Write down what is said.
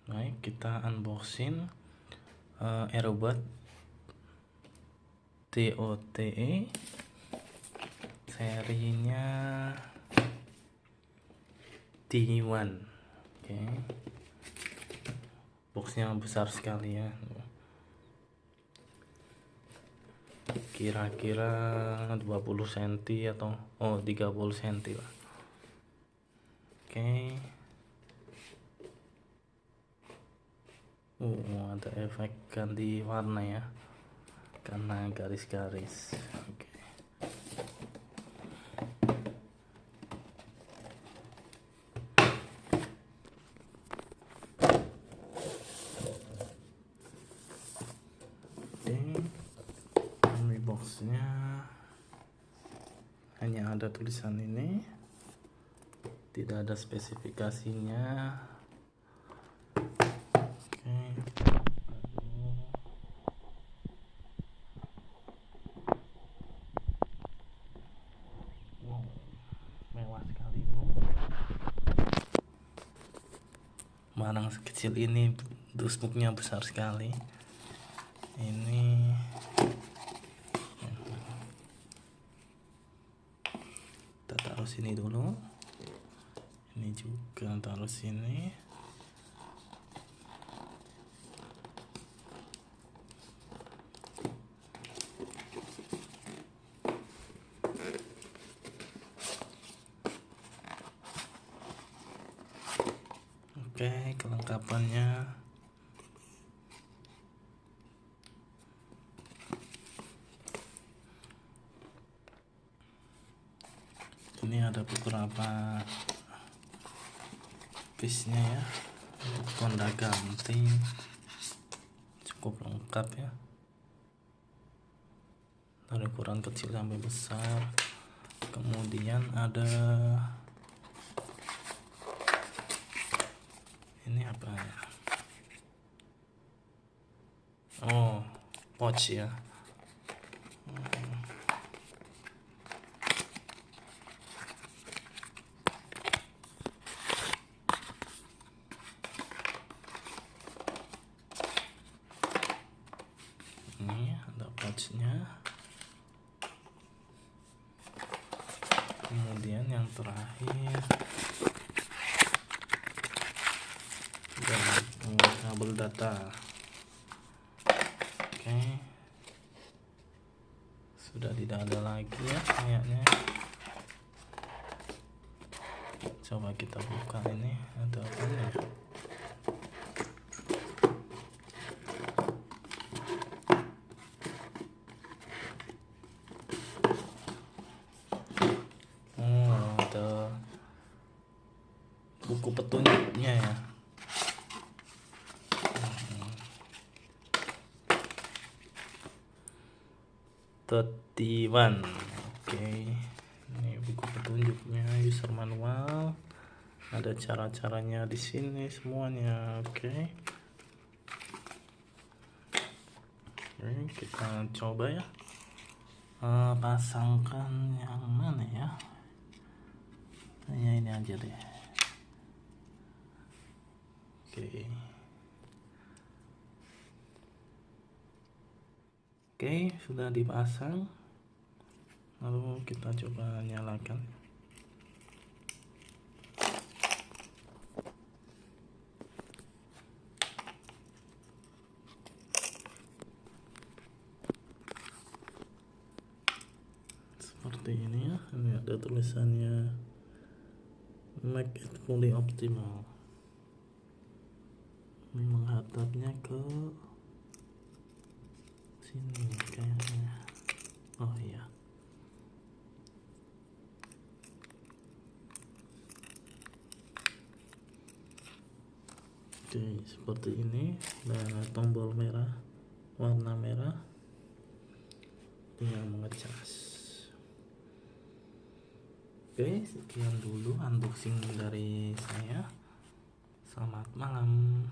Baik, kita unboxing earbud TOTE serinya T1. Oke. Boxnya besar sekali ya. Kira-kira 20 cm atau 30 cm lah. Oke. Ada efek ganti warna ya, karena garis-garis. Oke. Ini boxnya hanya ada tulisan ini, tidak ada spesifikasinya. Mewah sekali bu. Barang sekecil ini dusbuknya besar sekali. Ini kita taruh sini dulu. Ini juga taruh sini. Oke, kelengkapannya ini ada beberapa piece-nya ya, Honda ganti, cukup lengkap ya, dari ukuran kecil sampai besar. Kemudian ada ini apa ya? Pouch ya. Ini ada pouchnya. Kemudian yang terakhir kabel data. Oke, sudah tidak ada lagi ya kayaknya. Coba kita buka, ini ada apa ya? Ada buku petunjuknya ya. T1. Oke, ini buku petunjuknya, user manual, ada cara-caranya di sini semuanya. Oke, kita coba ya, pasangkan yang mana ya, hanya ini aja deh. Oke, sudah dipasang. Lalu kita coba nyalakan. Seperti ini ya. Ini ada tulisannya make it fully optimal. Ini menghadapnya ke sini kayaknya. Oh iya. Oke, seperti ini. Dan tombol merah, warna merah, tinggal mengecas. Oke, sekian dulu unboxing dari saya. Selamat malam.